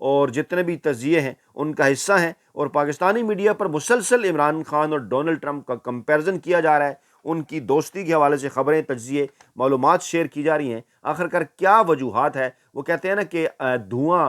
اور جتنے بھی تجزیے ہیں ان کا حصہ ہیں، اور پاکستانی میڈیا پر مسلسل عمران خان اور ڈونلڈ ٹرمپ کا کمپیرزن کیا جا رہا ہے، ان کی دوستی کے حوالے سے خبریں، تجزیے، معلومات شیئر کی جا رہی ہیں۔ آخرکار کیا وجوہات ہے؟ وہ کہتے ہیں نا کہ دھواں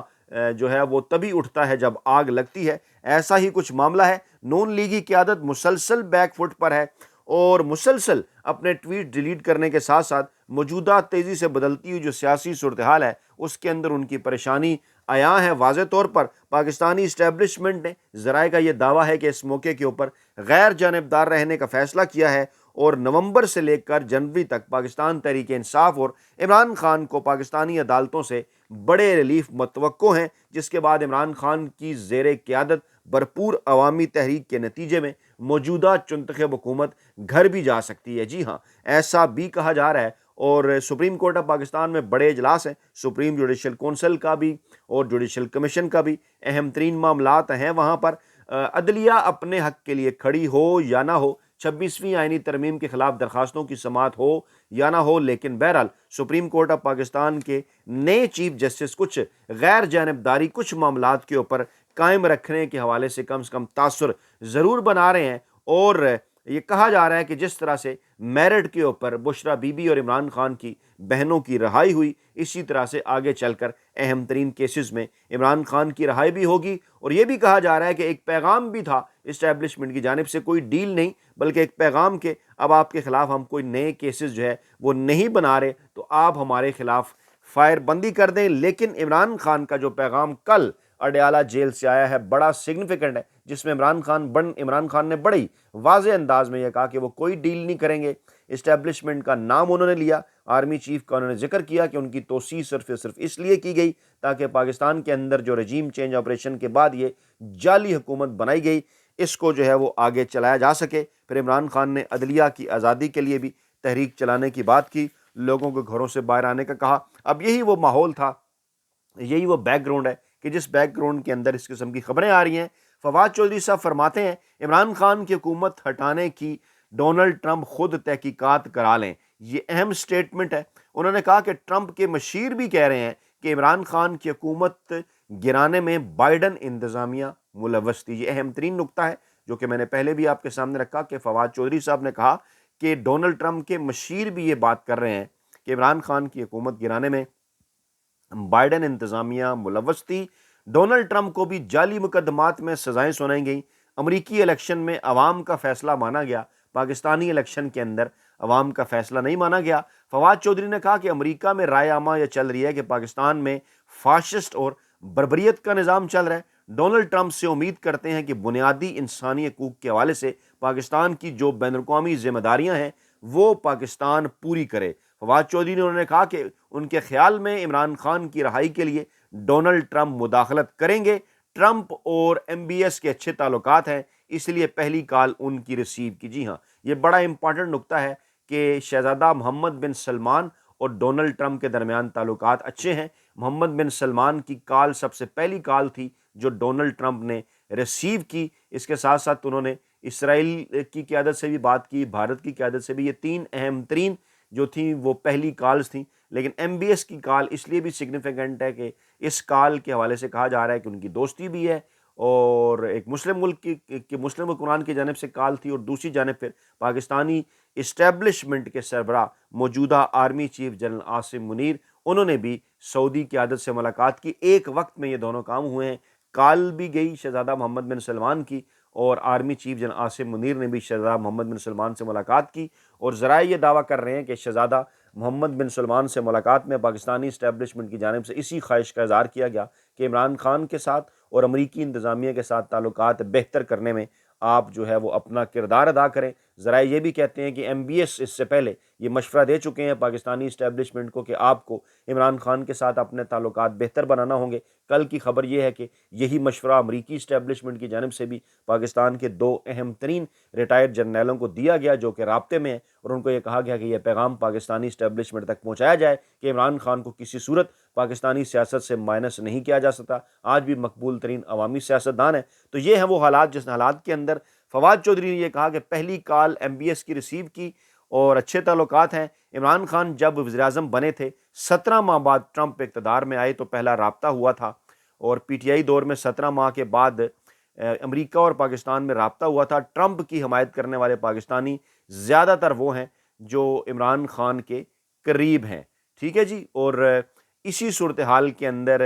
جو ہے وہ تبھی اٹھتا ہے جب آگ لگتی ہے، ایسا ہی کچھ معاملہ ہے۔ نون لیگی قیادت مسلسل بیک فٹ پر ہے اور مسلسل اپنے ٹویٹ ڈیلیٹ کرنے کے ساتھ ساتھ موجودہ تیزی سے بدلتی ہوئی جو سیاسی صورتحال ہے اس کے اندر ان کی پریشانی عیاں ہے۔ واضح طور پر پاکستانی اسٹیبلشمنٹ نے، ذرائع کا یہ دعویٰ ہے کہ اس موقع کے اوپر غیر جانبدار رہنے کا فیصلہ کیا ہے، اور نومبر سے لے کر جنوری تک پاکستان تحریک انصاف اور عمران خان کو پاکستانی عدالتوں سے بڑے ریلیف متوقع ہیں، جس کے بعد عمران خان کی زیر قیادت بھرپور عوامی تحریک کے نتیجے میں موجودہ چنتخب حکومت گھر بھی جا سکتی ہے۔ جی ہاں، ایسا بھی کہا جا رہا ہے، اور سپریم کورٹ آف پاکستان میں بڑے اجلاس ہیں، سپریم جوڈیشل کونسل کا بھی اور جوڈیشل کمیشن کا بھی، اہم ترین معاملات ہیں وہاں پر۔ عدلیہ اپنے حق کے لیے کھڑی ہو یا نہ ہو، 26ویں آئینی ترمیم کے خلاف درخواستوں کی سماعت ہو یا نہ ہو، لیکن بہرحال سپریم کورٹ آف پاکستان کے نئے چیف جسٹس کچھ غیر جانبداری کچھ معاملات کے اوپر قائم رکھنے کے حوالے سے کم تاثر ضرور بنا رہے ہیں، اور یہ کہا جا رہا ہے کہ جس طرح سے میرٹ کے اوپر بشرا بی بی اور عمران خان کی بہنوں کی رہائی ہوئی، اسی طرح سے آگے چل کر اہم ترین کیسز میں عمران خان کی رہائی بھی ہوگی۔ اور یہ بھی کہا جا رہا ہے کہ ایک پیغام بھی تھا اسٹیبلشمنٹ کی جانب سے، کوئی ڈیل نہیں بلکہ ایک پیغام کہ اب آپ کے خلاف ہم کوئی نئے کیسز جو ہے وہ نہیں بنا رہے، تو آپ ہمارے خلاف فائر بندی کر دیں۔ لیکن عمران خان کا جو پیغام کل اڈیالہ جیل سے آیا ہے بڑا سگنیفیکنٹ ہے، جس میں عمران خان نے بڑی واضح انداز میں یہ کہا کہ وہ کوئی ڈیل نہیں کریں گے۔ اسٹیبلشمنٹ کا نام انہوں نے لیا، آرمی چیف کا انہوں نے ذکر کیا کہ ان کی توسیع صرف اس لیے کی گئی تاکہ پاکستان کے اندر جو رجیم چینج آپریشن کے بعد یہ جعلی حکومت بنائی گئی اس کو جو ہے وہ آگے چلایا جا سکے۔ پھر عمران خان نے عدلیہ کی آزادی کے لیے بھی تحریک چلانے کی بات کی، لوگوں کو گھروں سے باہر آنے کا کہا۔ اب یہی وہ ماحول تھا، یہی وہ بیک گراؤنڈ ہے کہ جس بیک گراؤنڈ کے اندر اس قسم کی خبریں آ رہی ہیں۔ فواد چودھری صاحب فرماتے ہیں عمران خان کی حکومت ہٹانے کی ڈونلڈ ٹرمپ خود تحقیقات کرا لیں، یہ اہم سٹیٹمنٹ ہے۔ انہوں نے کہا کہ ٹرمپ کے مشیر بھی کہہ رہے ہیں کہ عمران خان کی حکومت گرانے میں بائیڈن انتظامیہ ملوث تھی۔ یہ اہم ترین نقطہ ہے جو کہ میں نے پہلے بھی آپ کے سامنے رکھا کہ فواد چودھری صاحب نے کہا کہ ڈونلڈ ٹرمپ کے مشیر بھی یہ بات کر رہے ہیں کہ عمران خان کی حکومت گرانے میں بائیڈن انتظامیہ ملوث تھی۔ ڈونلڈ ٹرمپ کو بھی جعلی مقدمات میں سزائیں سنائی گئیں۔ امریکی الیکشن میں عوام کا فیصلہ مانا گیا، پاکستانی الیکشن کے اندر عوام کا فیصلہ نہیں مانا گیا۔ فواد چودھری نے کہا کہ امریکہ میں رائے عامہ یہ چل رہی ہے کہ پاکستان میں فاشسٹ اور بربریت کا نظام چل رہا ہے۔ ڈونلڈ ٹرمپ سے امید کرتے ہیں کہ بنیادی انسانی حقوق کے حوالے سے پاکستان کی جو بین الاقوامی ذمہ داریاں ہیں وہ پاکستان پوری کرے۔ فواد چودھری نے انہوں نے کہا کہ ان کے خیال میں عمران خان کی رہائی کے لیے ڈونلڈ ٹرمپ مداخلت کریں گے۔ ٹرمپ اور ایم بی ایس کے اچھے تعلقات ہیں، اس لیے پہلی کال ان کی ریسیو کی۔ جی ہاں، یہ بڑا امپورٹنٹ نقطہ ہے کہ شہزادہ محمد بن سلمان اور ڈونلڈ ٹرمپ کے درمیان تعلقات اچھے ہیں۔ محمد بن سلمان کی کال سب سے پہلی کال تھی جو ڈونلڈ ٹرمپ نے ریسیو کی۔ اس کے ساتھ ساتھ انہوں نے اسرائیل کی قیادت سے بھی بات کی، بھارت کی قیادت سے بھی۔ یہ تین اہم ترین جو تھیں وہ پہلی کالز تھیں۔ لیکن ایم بی ایس کی کال اس لیے بھی سگنیفیکنٹ ہے کہ اس کال کے حوالے سے کہا جا رہا ہے کہ ان کی دوستی بھی ہے، اور ایک مسلم ملک کی مسلم حکمران کی جانب سے کال تھی، اور دوسری جانب پھر پاکستانی اسٹیبلشمنٹ کے سربراہ موجودہ army chief general Asim Munir, انہوں نے بھی سعودی قیادت سے ملاقات کی۔ ایک وقت میں یہ دونوں کام ہوئے ہیں، کال بھی گئی شہزادہ محمد بن سلمان کی، اور army chief general Asim Munir نے بھی شہزادہ محمد بن سلمان سے ملاقات کی۔ اور ذرائع یہ دعویٰ کر رہے ہیں کہ شہزادہ محمد بن سلمان سے ملاقات میں پاکستانی اسٹیبلشمنٹ کی جانب سے اسی خواہش کا اظہار کیا گیا کہ عمران خان کے ساتھ اور امریکی انتظامیہ کے ساتھ تعلقات بہتر کرنے میں آپ جو ہے وہ اپنا کردار ادا کریں۔ ذرائع یہ بھی کہتے ہیں کہ ایم بی ایس اس سے پہلے یہ مشورہ دے چکے ہیں پاکستانی اسٹیبلشمنٹ کو کہ آپ کو عمران خان کے ساتھ اپنے تعلقات بہتر بنانا ہوں گے۔ کل کی خبر یہ ہے کہ یہی مشورہ امریکی اسٹیبلشمنٹ کی جانب سے بھی پاکستان کے دو اہم ترین ریٹائرڈ جرنیلوں کو دیا گیا جو کہ رابطے میں ہیں، اور ان کو یہ کہا گیا کہ یہ پیغام پاکستانی اسٹیبلشمنٹ تک پہنچایا جائے کہ عمران خان کو کسی صورت پاکستانی سیاست سے مائنس نہیں کیا جا سکتا، آج بھی مقبول ترین عوامی سیاستدان ہے۔ تو یہ ہیں وہ حالات جس حالات کے اندر فواد چودھری نے یہ کہا کہ پہلی کال ایم بی ایس کی ریسیو کی اور اچھے تعلقات ہیں۔ عمران خان جب وزیر اعظم بنے تھے 17 ماہ بعد ٹرمپ اقتدار میں آئے تو پہلا رابطہ ہوا تھا، اور پی ٹی آئی دور میں 17 ماہ کے بعد امریکہ اور پاکستان میں رابطہ ہوا تھا۔ ٹرمپ کی حمایت کرنے والے پاکستانی زیادہ تر وہ ہیں جو عمران خان کے قریب ہیں، ٹھیک ہے جی۔ اور اسی صورتحال کے اندر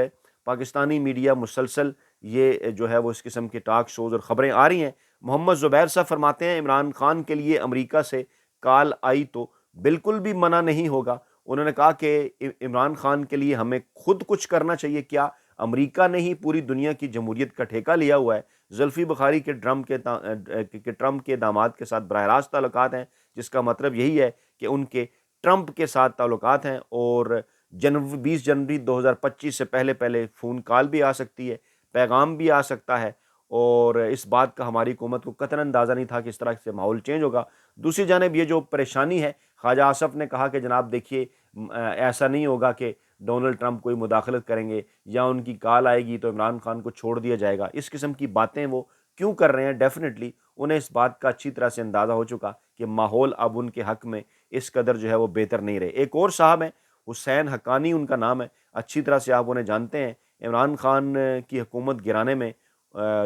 پاکستانی میڈیا مسلسل یہ جو ہے وہ اس قسم کے ٹاک شوز اور خبریں آ رہی ہیں۔ محمد زبیر صاحب فرماتے ہیں عمران خان کے لیے امریکہ سے کال آئی تو بالکل بھی منع نہیں ہوگا۔ انہوں نے کہا کہ عمران خان کے لیے ہمیں خود کچھ کرنا چاہیے، کیا امریکہ نے ہی پوری دنیا کی جمہوریت کا ٹھیکہ لیا ہوا ہے؟ زلفی بخاری کے ٹرمپ کے داماد کے ساتھ براہ راست تعلقات ہیں، جس کا مطلب یہی ہے کہ ان کے ٹرمپ کے ساتھ تعلقات ہیں، اور 20 جنوری 2025 سے پہلے فون کال بھی آ سکتی ہے، پیغام بھی آ سکتا ہے، اور اس بات کا ہماری حکومت کو قطعاً اندازہ نہیں تھا کہ اس طرح سے ماحول چینج ہوگا۔ دوسری جانب یہ جو پریشانی ہے، خواجہ آصف نے کہا کہ جناب دیکھیے ایسا نہیں ہوگا کہ ڈونلڈ ٹرمپ کوئی مداخلت کریں گے یا ان کی کال آئے گی تو عمران خان کو چھوڑ دیا جائے گا۔ اس قسم کی باتیں وہ کیوں کر رہے ہیں؟ ڈیفینیٹلی انہیں اس بات کا اچھی طرح سے اندازہ ہو چکا کہ ماحول اب ان کے حق میں اس قدر جو ہے وہ بہتر نہیں رہے۔ ایک اور صاحب ہیں، حسین حقانی ان کا نام ہے، اچھی طرح سے آپ انہیں جانتے ہیں۔ عمران خان کی حکومت گرانے میں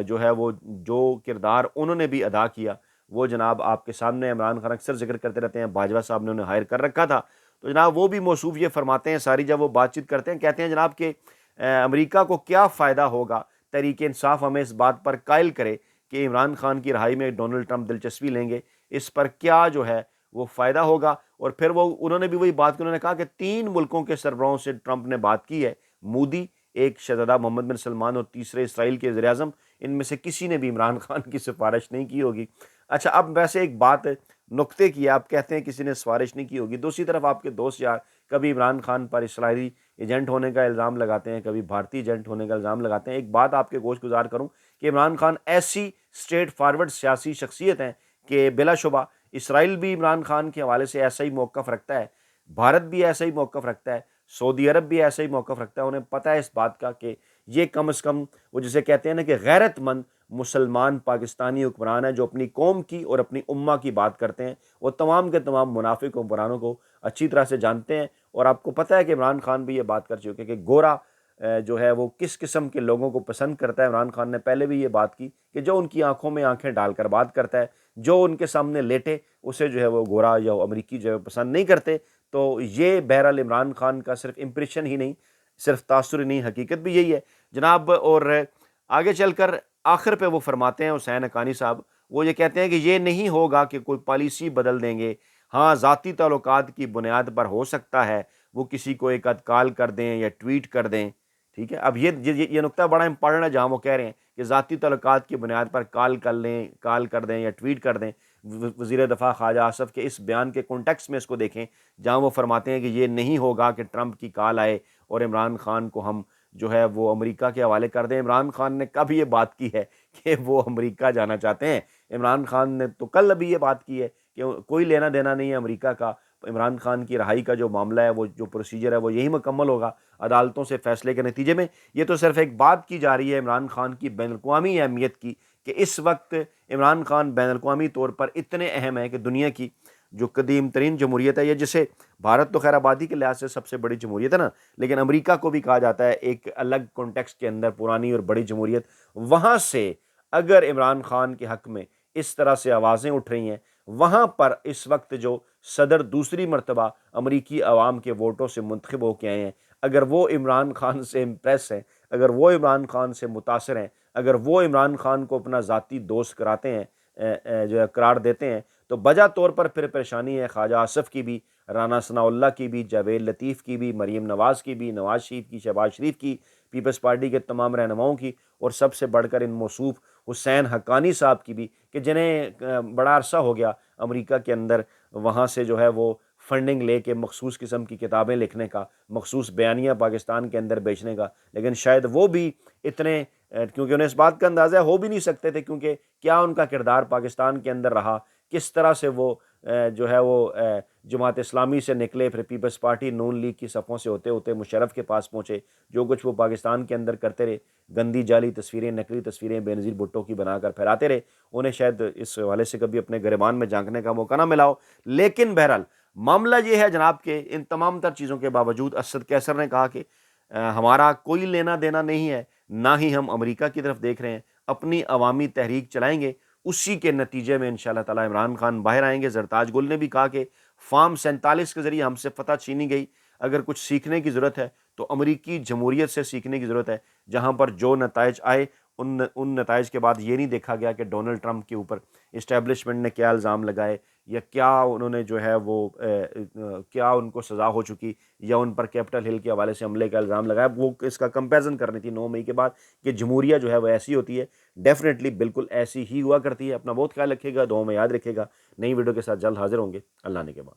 جو ہے وہ جو کردار انہوں نے بھی ادا کیا وہ جناب آپ کے سامنے، عمران خان اکثر ذکر کرتے رہتے ہیں، باجوہ صاحب نے انہیں ہائر کر رکھا تھا، تو جناب وہ بھی موصوف یہ فرماتے ہیں ساری جب وہ بات چیت کرتے ہیں، کہتے ہیں جناب کہ امریکہ کو کیا فائدہ ہوگا، تحریک انصاف ہمیں اس بات پر قائل کرے کہ عمران خان کی رہائی میں ڈونلڈ ٹرمپ دلچسپی لیں گے، اس پر کیا جو ہے وہ فائدہ ہوگا۔ اور پھر وہ انہوں نے بھی وہی بات کی، انہوں نے کہا کہ 3 ملکوں کے سربراہوں سے ٹرمپ نے بات کی ہے، مودی، ایک شہزادہ محمد بن سلمان اور تیسرے اسرائیل کے وزیر اعظم، ان میں سے کسی نے بھی عمران خان کی سفارش نہیں کی ہوگی۔ اچھا، اب ویسے ایک بات نقطے کی، آپ کہتے ہیں کسی نے سفارش نہیں کی ہوگی، دوسری طرف آپ کے دوست یار کبھی عمران خان پر اسرائیلی ایجنٹ ہونے کا الزام لگاتے ہیں، کبھی بھارتی ایجنٹ ہونے کا الزام لگاتے ہیں۔ ایک بات آپ کے گوش گزار کروں کہ عمران خان ایسی اسٹریٹ فارورڈ سیاسی شخصیت ہیں کہ بلا شبہ اسرائیل بھی عمران خان کے حوالے سے ایسا ہی موقف رکھتا ہے، بھارت بھی ایسا ہی موقف رکھتا ہے، سعودی عرب بھی ایسا ہی موقف رکھتا ہے۔ انہیں پتہ ہے اس بات کا کہ یہ کم از کم وہ جسے کہتے ہیں نا کہ غیرت مند مسلمان پاکستانی حکمران ہیں جو اپنی قوم کی اور اپنی امہ کی بات کرتے ہیں، وہ تمام کے تمام منافق حکمرانوں کو اچھی طرح سے جانتے ہیں۔ اور آپ کو پتہ ہے کہ عمران خان بھی یہ بات کر چکے کہ گورا جو ہے وہ کس قسم کے لوگوں کو پسند کرتا ہے۔ عمران خان نے پہلے بھی یہ بات کی کہ جو ان کی آنکھوں میں آنکھیں ڈال کر بات کرتا ہے، جو ان کے سامنے لیٹے، اسے جو ہے وہ گورا یا امریکی جو ہے پسند نہیں کرتے۔ تو یہ بہرحال عمران خان کا صرف امپریشن ہی نہیں، صرف تاثر ہی نہیں، حقیقت بھی یہی ہے جناب۔ اور آگے چل کر آخر پہ وہ فرماتے ہیں حسین حقانی صاحب، وہ یہ کہتے ہیں کہ یہ نہیں ہوگا کہ کوئی پالیسی بدل دیں گے، ہاں ذاتی تعلقات کی بنیاد پر ہو سکتا ہے وہ کسی کو ایک آدھ کال کر دیں یا ٹویٹ کر دیں، ٹھیک ہے۔ اب یہ نقطہ بڑا امپورٹنٹ ہے جہاں وہ کہہ رہے ہیں کہ ذاتی تعلقات کی بنیاد پر کال کر دیں یا ٹویٹ کر دیں۔ وزیر دفاع خواجہ آصف کے اس بیان کے کانٹیکسٹ میں اس کو دیکھیں جہاں وہ فرماتے ہیں کہ یہ نہیں ہوگا کہ ٹرمپ کی کال آئے اور عمران خان کو ہم جو ہے وہ امریکہ کے حوالے کر دیں۔ عمران خان نے کب یہ بات کی ہے کہ وہ امریکہ جانا چاہتے ہیں؟ عمران خان نے تو کل ابھی یہ بات کی ہے کہ کوئی لینا دینا نہیں ہے امریکہ کا، عمران خان کی رہائی کا جو معاملہ ہے، وہ جو پروسیجر ہے وہ یہی مکمل ہوگا عدالتوں سے فیصلے کے نتیجے میں۔ یہ تو صرف ایک بات کی جا رہی ہے عمران خان کی بین الاقوامی اہمیت کی، کہ اس وقت عمران خان بین الاقوامی طور پر اتنے اہم ہیں کہ دنیا کی جو قدیم ترین جمہوریت ہے، یہ جسے بھارت تو خیر آبادی کے لحاظ سے سب سے بڑی جمہوریت ہے نا، لیکن امریکہ کو بھی کہا جاتا ہے ایک الگ کانٹیکسٹ کے اندر پرانی اور بڑی جمہوریت، وہاں سے اگر عمران خان کے حق میں اس طرح سے آوازیں اٹھ رہی ہیں، وہاں پر اس وقت جو صدر دوسری مرتبہ امریکی عوام کے ووٹوں سے منتخب ہو کے آئے ہیں، اگر وہ عمران خان سے امپریس ہیں، اگر وہ عمران خان سے متاثر ہیں، اگر وہ عمران خان کو اپنا ذاتی دوست کراتے ہیں، جو ہے قرار دیتے ہیں، تو بجا طور پر پھر پریشانی ہے خواجہ آصف کی بھی، رانا ثناء اللہ کی بھی، جاوید لطیف کی بھی، مریم نواز کی بھی، نواز شریف کی، شہباز شریف کی، پیپلز پارٹی کے تمام رہنماؤں کی، اور سب سے بڑھ کر ان موصوف حسین حقانی صاحب کی بھی، کہ جنہیں بڑا عرصہ ہو گیا امریکہ کے اندر وہاں سے جو ہے وہ فنڈنگ لے کے مخصوص قسم کی کتابیں لکھنے کا، مخصوص بیانیہ پاکستان کے اندر بیچنے کا، لیکن شاید وہ بھی اتنے کیونکہ انہیں اس بات کا اندازہ ہو بھی نہیں سکتے تھے، کیونکہ کیا ان کا کردار پاکستان کے اندر رہا، کس طرح سے وہ جو ہے وہ جماعت اسلامی سے نکلے، پھر پیپلز پارٹی نون لیگ کی صفوں سے ہوتے ہوتے مشرف کے پاس پہنچے، جو کچھ وہ پاکستان کے اندر کرتے رہے، گندی جعلی تصویریں، نقلی تصویریں بے نظیر بھٹو کی بنا کر پھیلاتے رہے، انہیں شاید اس حوالے سے کبھی اپنے گریبان میں جھانکنے کا موقع نہ ملا ہو۔ لیکن بہرحال معاملہ یہ ہے جناب کہ ان تمام تر چیزوں کے باوجود اسد کیسر نے کہا کہ ہمارا کوئی لینا دینا نہیں ہے نہ ہی ہم امریکہ کی طرف دیکھ رہے ہیں. اپنی عوامی تحریک چلائیں گے, اسی کے نتیجے میں انشاءاللہ تعالیٰ عمران خان باہر آئیں گے. زرتاج گل نے بھی کہا کہ فارم 47 کے ذریعے ہم سے فتح چھینی گئی, اگر کچھ سیکھنے کی ضرورت ہے تو امریکی جمہوریت سے سیکھنے کی ضرورت ہے, جہاں پر جو نتائج آئے ان نتائج کے بعد یہ نہیں دیکھا گیا کہ ڈونلڈ ٹرمپ کے اوپر اسٹیبلشمنٹ نے کیا الزام لگائے, یا کیا انہوں نے جو ہے وہ کیا ان کو سزا ہو چکی, یا ان پر کیپٹل ہل کے حوالے سے حملے کا الزام لگایا. وہ اس کا کمپیرزن کرنی تھی 9 مئی کے بعد کہ جمہوریہ جو ہے وہ ایسی ہوتی ہے. ڈیفینیٹلی بالکل ایسی ہی ہوا کرتی ہے. اپنا بہت خیال رکھیے گا, دعاؤں میں یاد رکھیے گا. نئی ویڈیو کے ساتھ جلد حاضر ہوں گے. اللہ نے کے بعد.